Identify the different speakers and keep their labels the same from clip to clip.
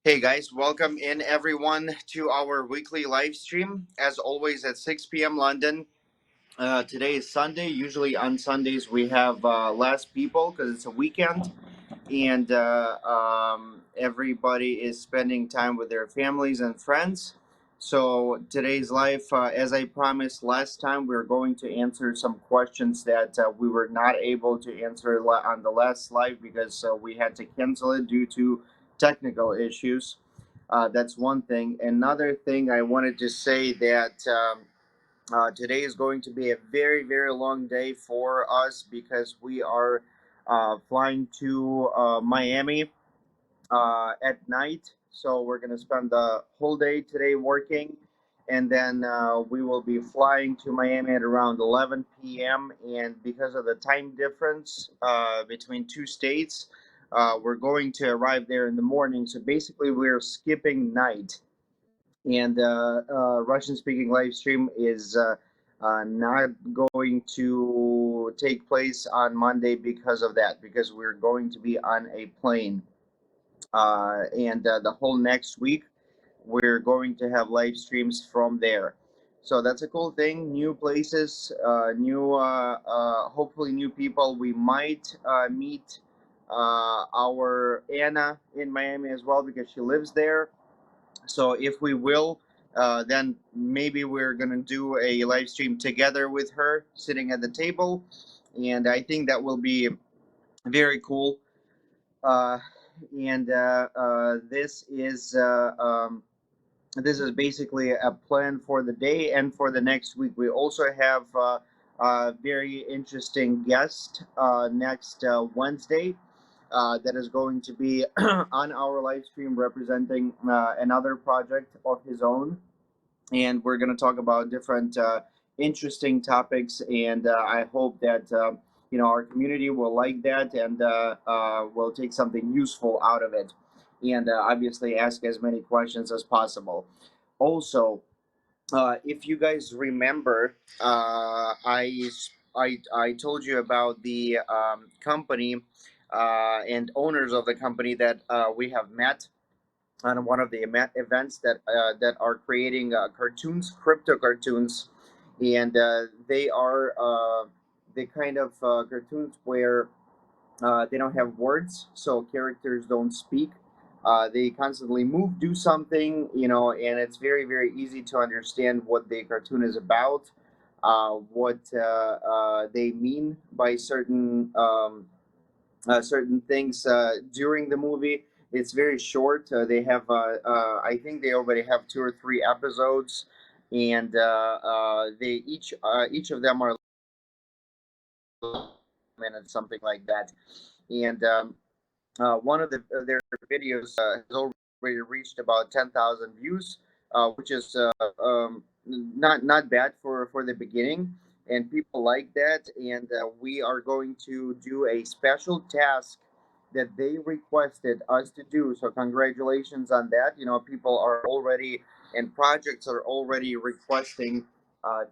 Speaker 1: Hey guys, welcome in everyone to our weekly live stream. As always at 6 p.m. London. Today is Sunday. Usually on Sundays we have less people because it's a weekend and everybody is spending time with their families and friends. So today's live, as I promised last time, we're going to answer some questions that we were not able to answer on the last live because we had to cancel it due to technical issues. That's one thing. Another thing I wanted to say that today is going to be a very, very long day for us because we are flying to Miami at night. So we're going to spend the whole day today working. And then we will be flying to Miami at around 11 p.m. And because of the time difference between two states, we're going to arrive there in the morning. So basically, we're skipping night. And Russian speaking live stream is not going to take place on Monday because of that, because we're going to be on a plane. And the whole next week, we're going to have live streams from there. So that's a cool thing. New places, hopefully new people. We might meet our Anna in Miami as well because she lives there. So if we will, then maybe we're gonna do a live stream together with her sitting at the table, and I think that will be very cool. Uh, and this is basically a plan for the day and for the next week. We also have a very interesting guest next Wednesday that is going to be on our live stream representing another project of his own. And we're going to talk about different interesting topics. And I hope that our community will like that and will take something useful out of it. And obviously, ask as many questions as possible. Also, if you guys remember, I told you about the company and owners of the company that we have met on one of the events that are creating cartoons, crypto cartoons, and they are the kind of cartoons where they don't have words, so characters don't speak. They constantly move, do something, and it's very, very easy to understand what the cartoon is about, what they mean by certain things during the movie. It's very short. They have, I think, they already have 2 or 3 episodes, and they each of them are minutes, something like that. And one of their videos has already reached about 10,000 views, which is not bad for the beginning, and people like that. And we are going to do a special task that they requested us to do. So congratulations on that. People are already and projects are already requesting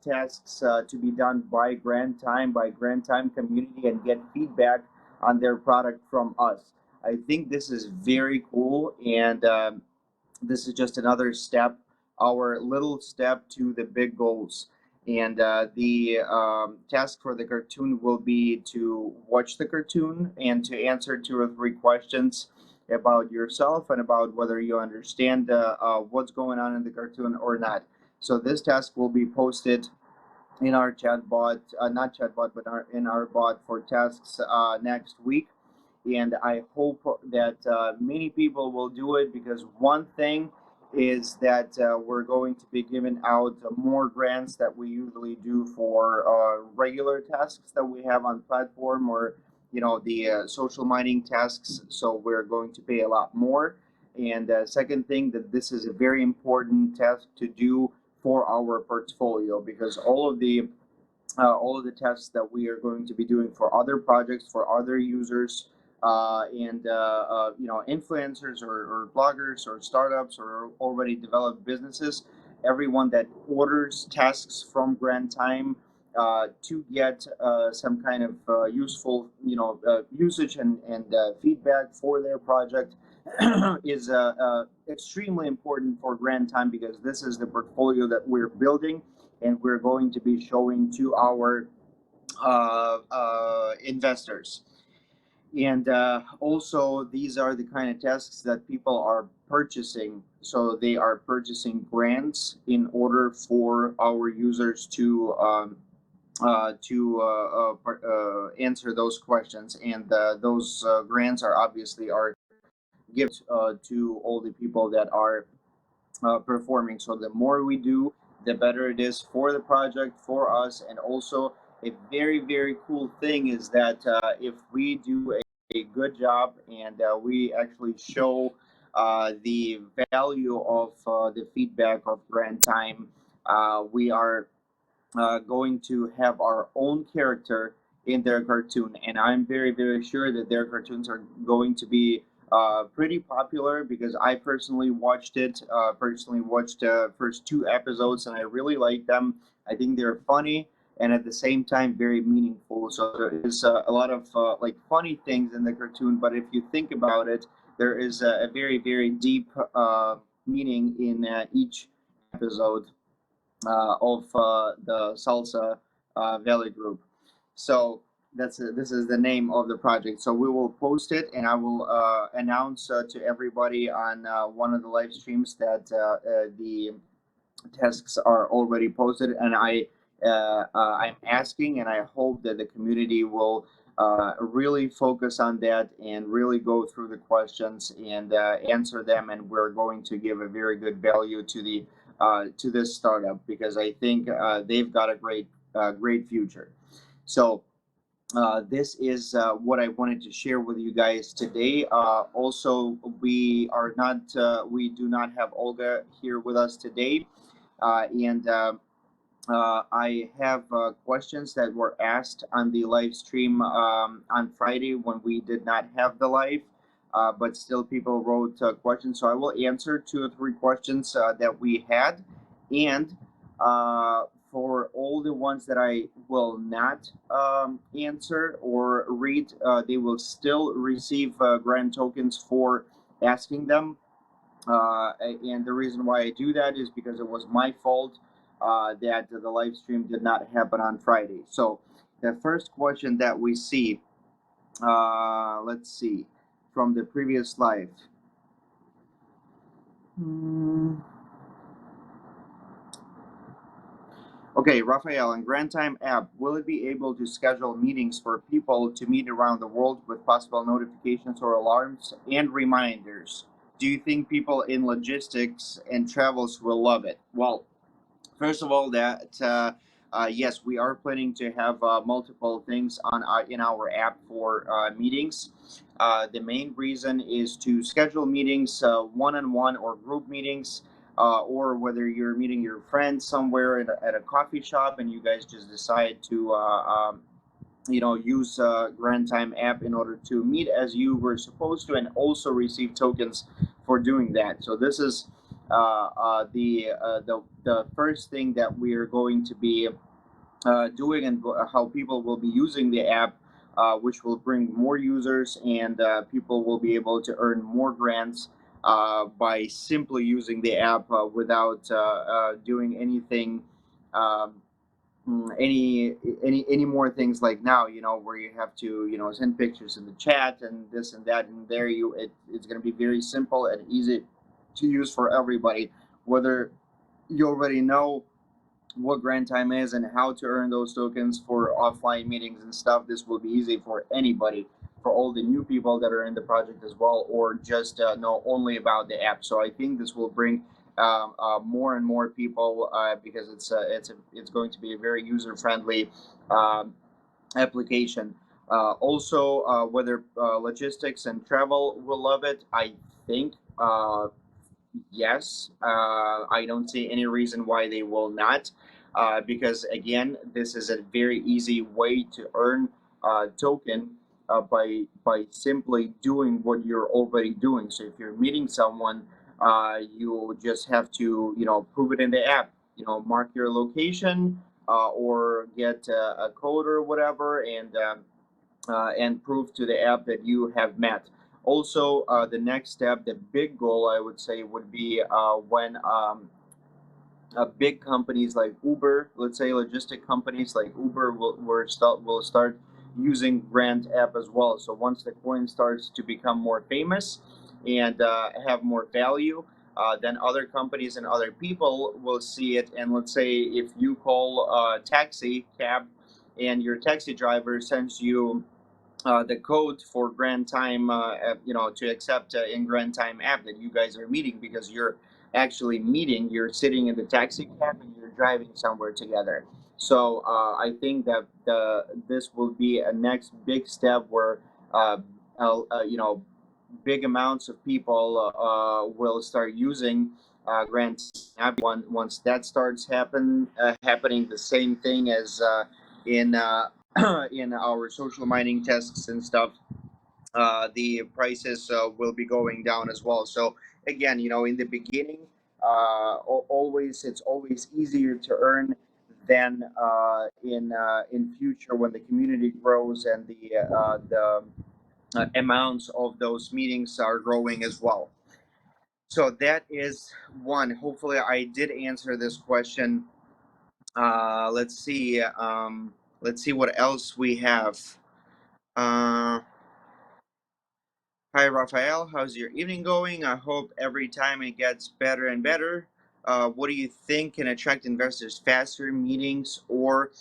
Speaker 1: tasks to be done by Grand Time community and get feedback on their product from us. I think this is very cool, and this is just another step, our little step to the big goals. And the task for the cartoon will be to watch the cartoon and to answer 2 or 3 questions about yourself and about whether you understand what's going on in the cartoon or not. So this task will be posted in our chat bot, not chat bot, but in our bot for tasks next week. And I hope that many people will do it because one thing is that we're going to be giving out more grants that we usually do for regular tasks that we have on platform or the social mining tasks. So we're going to pay a lot more. And second thing, that this is a very important task to do for our portfolio because all of the tests that we are going to be doing for other projects for other users and influencers or bloggers or startups or already developed businesses, everyone that orders tasks from Grand Time to get some kind of useful usage and feedback for their project, is extremely important for Grand Time, because this is the portfolio that we're building and we're going to be showing to our investors. And also, these are the kind of tasks that people are purchasing. So they are purchasing grants in order for our users to answer those questions, and those grants are obviously are given to all the people that are performing. So the more we do, the better it is for the project, for us, and also a very, very cool thing is that if we do a good job and we actually show the value of the feedback of Grand Time, we are going to have our own character in their cartoon, and I'm very, very sure that their cartoons are going to be pretty popular, because I personally watched it. Personally watched first two episodes, and I really like them. I think they're funny and at the same time very meaningful. So there is a lot of like funny things in the cartoon, but if you think about it, there is a very, very deep meaning in each episode of the Salsa Valley Group. So this is the name of the project. So we will post it, and I will announce to everybody on one of the live streams that the tasks are already posted, and I'm asking, and I hope that the community will really focus on that and really go through the questions and answer them, and we're going to give a very good value to this startup, because I think they've got a great future. So this is what I wanted to share with you guys today. Also, we do not have Olga here with us today, and I have questions that were asked on the live stream on Friday when we did not have the live, but still people wrote questions. So I will answer 2 or 3 questions that we had, and for all the ones that I will not answer or read, they will still receive grant tokens for asking them. And the reason why I do that is because it was my fault that the live stream did not happen on Friday. So the first question that we see, let's see, from the previous live. Okay, Raphael, in Grand Time app, will it be able to schedule meetings for people to meet around the world with possible notifications or alarms and reminders? Do you think people in logistics and travels will love it? Well, first of all, yes, we are planning to have multiple things on in our app for meetings. The main reason is to schedule meetings, one-on-one or group meetings, or whether you're meeting your friends somewhere at a coffee shop and you guys just decide to use Grand Time app in order to meet as you were supposed to, and also receive tokens for doing that. So this is the first thing that we are going to be doing, and how people will be using the app, which will bring more users, and people will be able to earn more grants by simply using the app without doing anything. Um, any more things like now, where you have to send pictures in the chat and this and that, and there it's going to be very simple and easy to use for everybody, whether you already know what Grand Time is and how to earn those tokens for offline meetings and stuff. This will be easy for anybody, for all the new people that are in the project as well, or just know only about the app. So I think this will bring more and more people, because it's going to be a very user friendly application. Also, whether logistics and travel will love it, I think yes. I don't see any reason why they will not, because again, this is a very easy way to earn token by simply doing what you're already doing. So if you're meeting someone, you just have to prove it in the app. Mark your location, or get a code or whatever, and prove to the app that you have met. Also, the next step, the big goal, I would say, would be when big companies like Uber, let's say logistic companies like Uber, will start using Grant app as well. So once the coin starts to become more famous and have more value, then other companies and other people will see it. And let's say if you call a taxi cab and your taxi driver sends you the code for Grand Time, to accept in Grand Time app that you guys are meeting because you're actually meeting. You're sitting in the taxi cab and you're driving somewhere together. So I think that this will be a next big step where uh, you know big amounts of people will start using Grand Time app. Once that starts happening, the same thing as in in our social mining tests and stuff, the prices will be going down as well. So again, in the beginning, always it's always easier to earn than in future when the community grows and the amounts of those meetings are growing as well. So that is one. Hopefully, I did answer this question. Let's see. Let's see what else we have. Uh, Hi, Raphael. How's your evening going? I hope every time it gets better and better. What do you think can attract investors faster, meetings or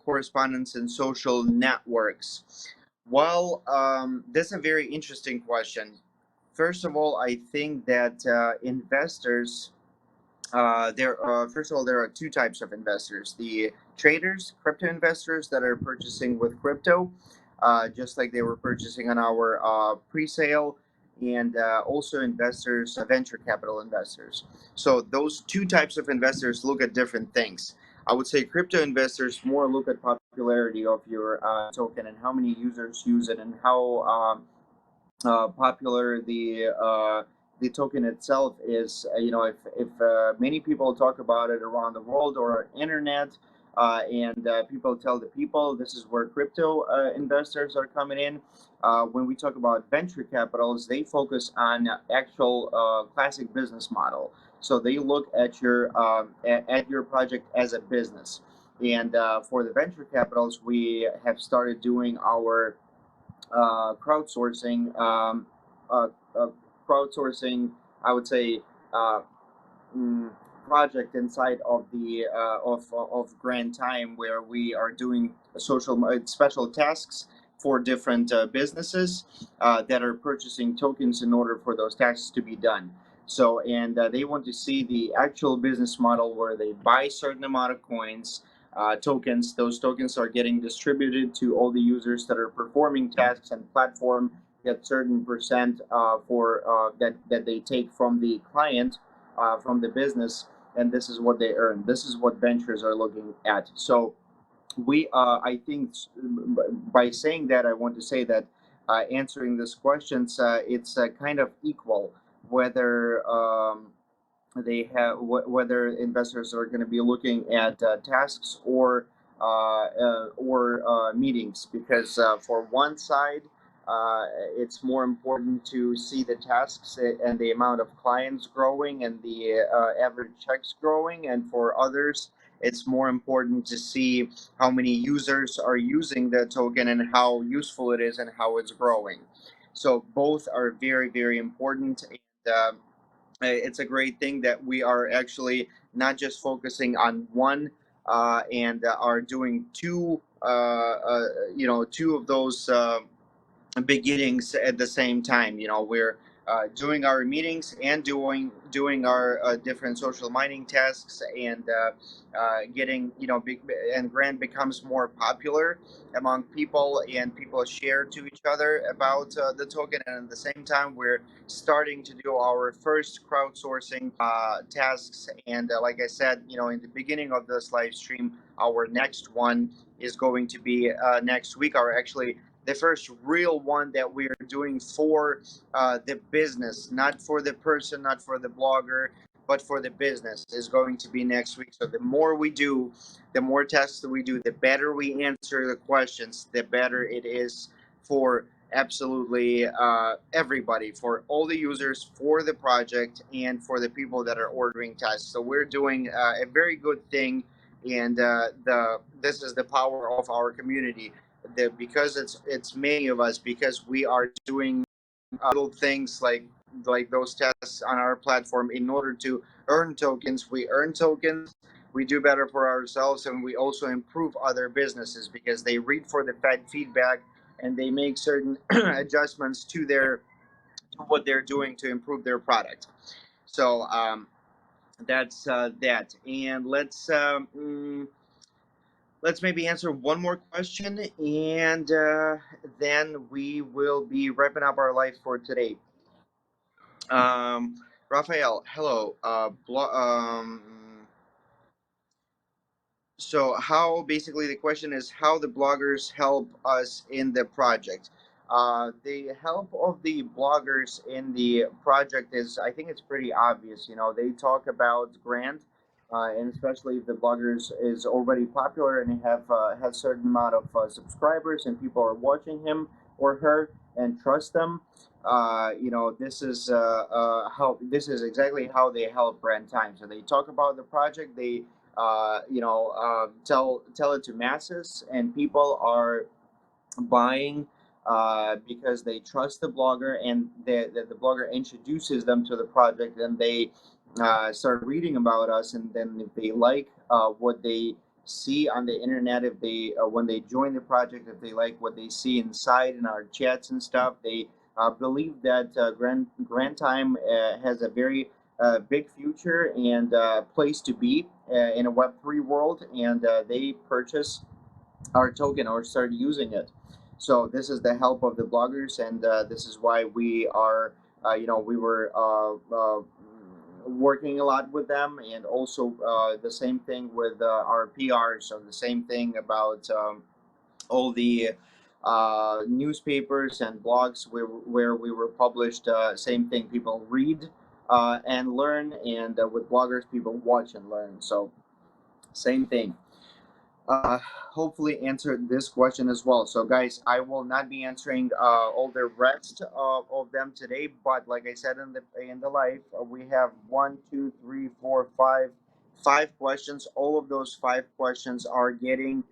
Speaker 1: correspondence and social networks? Well, that's a very interesting question. First of all, I think that investors first of all, there are two types of investors: the traders, crypto investors that are purchasing with crypto, just like they were purchasing on our pre-sale, and also investors, venture capital investors. So those two types of investors look at different things. I would say crypto investors more look at popularity of your token and how many users use it and how popular the token itself is. If many people talk about it around the world or internet, and people tell the people, this is where crypto investors are coming in. When we talk about venture capitals, they focus on actual classic business model. So they look at your project as a business. And for the venture capitals, we have started doing our crowdsourcing, uh, uh, crowdsourcing, I would say, uh, mm, project inside of the of Grand Time, where we are doing special tasks for different businesses that are purchasing tokens in order for those tasks to be done. So, and they want to see the actual business model where they buy certain amount of coins, tokens. Those tokens are getting distributed to all the users that are performing tasks, and platform get certain percent for that they take from the client, from the business, and this is what they earn. This is what ventures are looking at. So I think by saying that, I want to say that answering this questions, it's kind of equal whether whether investors are going to be looking at tasks or meetings, because for one side, it's more important to see the tasks and the amount of clients growing and the average checks growing, and for others it's more important to see how many users are using the token and how useful it is and how it's growing. So both are very, very important. And it's a great thing that we are actually not just focusing on one, and are doing two of those beginnings at the same time. We're doing our meetings and doing our different social mining tasks, and getting and Grant becomes more popular among people, and people share to each other about the token. And at the same time, we're starting to do our first crowdsourcing tasks. And like I said, in the beginning of this live stream, our next one is going to be next week, or actually the first real one that we are doing for the business, not for the person, not for the blogger, but for the business, is going to be next week. So the more we do, the more tests that we do, the better we answer the questions, the better it is for absolutely everybody, for all the users, for the project, and for the people that are ordering tests. So we're doing a very good thing, and the this is the power of our community. Because it's many of us, because we are doing little things like those tests on our platform in order to earn tokens. We earn tokens, we do better for ourselves, and we also improve other businesses because they read for the Fed feedback and they make certain adjustments to what they're doing to improve their product. So that's that. And let's maybe answer one more question, and then we will be wrapping up our life for today. Raphael, hello. So how, basically the question is how the bloggers help us in the project. The help of the bloggers in the project is, I think it's pretty obvious. You know, they talk about Grant, and especially if the bloggers is already popular and have has certain amount of subscribers and people are watching him or her and trust them. This is how this is exactly how they help Brand Time. So they talk about the project. They tell it to masses, and people are buying because they trust the blogger, and the blogger introduces them to the project, and they start reading about us, and then if they like what they see on the internet, if they when they join the project, if they like what they see inside in our chats and stuff, they believe that Grand Time has a very big future and place to be in a Web3 world, and they purchase our token or start using it. So this is the help of the bloggers, and this is why we are, we were working a lot with them, and also the same thing with our PR. So the same thing about all the newspapers and blogs where we were published. Same thing, people read and learn, and with bloggers, people watch and learn. So same thing. Hopefully answered this question as well. So guys, I will not be answering all the rest of them today, but like I said in the live, we have one, two, three, four, five questions. All of those five questions are getting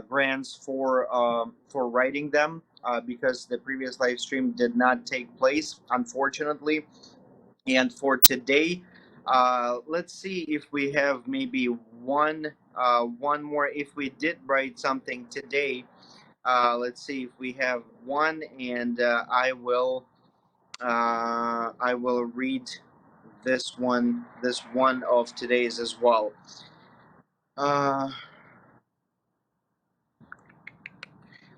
Speaker 1: grants for writing them because the previous live stream did not take place, unfortunately. And for today, let's see if we have maybe one more. If we did write something today, let's see if we have one, and I will read this one of today's as well.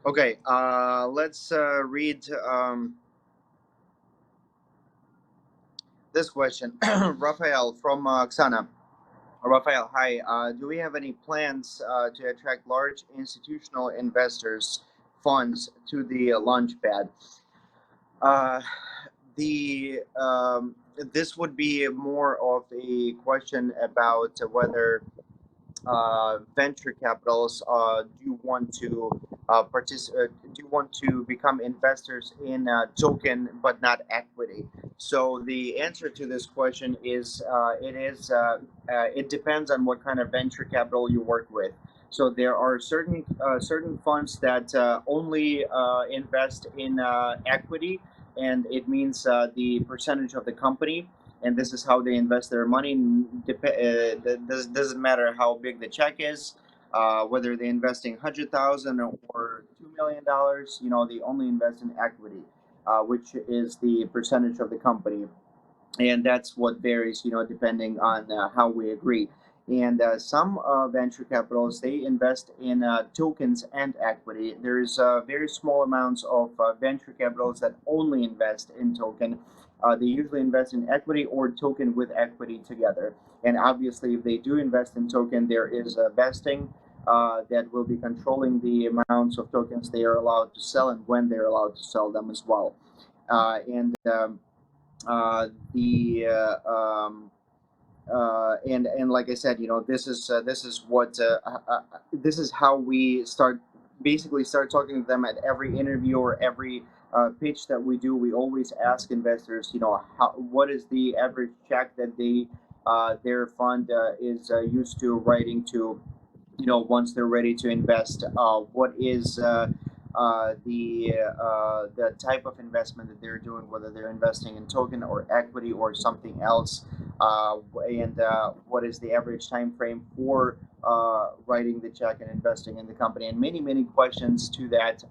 Speaker 1: Okay, let's read this question. Raphael from Xana. Raphael, hi. Do we have any plans to attract large institutional investors funds to the Launchpad? Uh, the This would be more of a question about whether venture capitals do want to do want to become investors in token but not equity. So the answer to this question is it depends on what kind of venture capital you work with. So there are certain funds that only invest in equity, and it means the percentage of the company, and this is how they invest their money. Doesn't matter how big the check is, whether they're investing 100,000 or $2 million. They only invest in equity, which is the percentage of the company, and that's what varies, depending on how we agree. And some venture capitals, they invest in tokens and equity. There's very small amounts of venture capitals that only invest in token. They usually invest in equity or token with equity together. And obviously, if they do invest in token, there is a vesting that will be controlling the amounts of tokens they are allowed to sell and when they're allowed to sell them as well. And the and like I said, this is how we start talking to them at every interview or every pitch that we do, we always ask investors, what is the average check that their fund is used to writing to, once they're ready to invest. What is the type of investment that they're doing, whether they're investing in token or equity or something else, and what is the average time frame for writing the check and investing in the company, and many questions to that,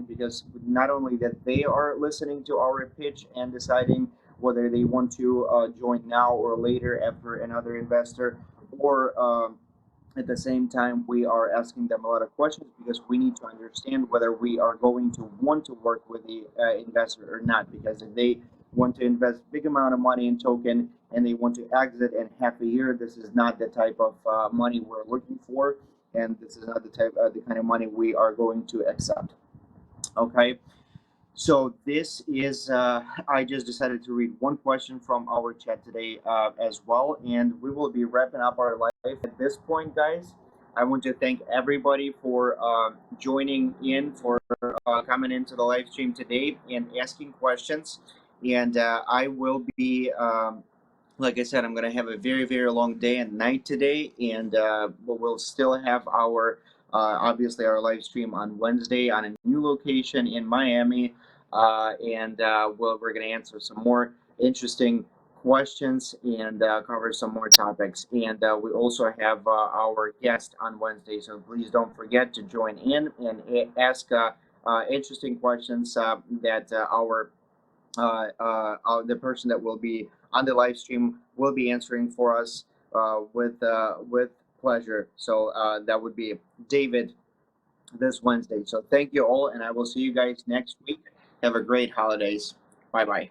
Speaker 1: because not only that they are listening to our pitch and deciding whether they want to join now or later after another investor, or at the same time we are asking them a lot of questions because we need to understand whether we are going to want to work with the investor or not, because if they want to invest big amount of money in token and they want to exit in half a year, this is not the type of money we're looking for, and this is not the kind of money we are going to accept. Okay, so this is, I just decided to read one question from our chat today as well, and we will be wrapping up our live at this point, guys. I want to thank everybody for joining in, for coming into the live stream today and asking questions. And I will be, like I said, I'm going to have a very long day and night today, and we'll still have our obviously our live stream on Wednesday on a new location in Miami, and we're going to answer some more interesting questions and cover some more topics. And we also have our guest on Wednesday, so please don't forget to join in and ask interesting questions that the person that will be on the live stream will be answering for us with pleasure. So that would be David this Wednesday. So thank you all, and I will see you guys next week. Have a great holidays. Bye bye.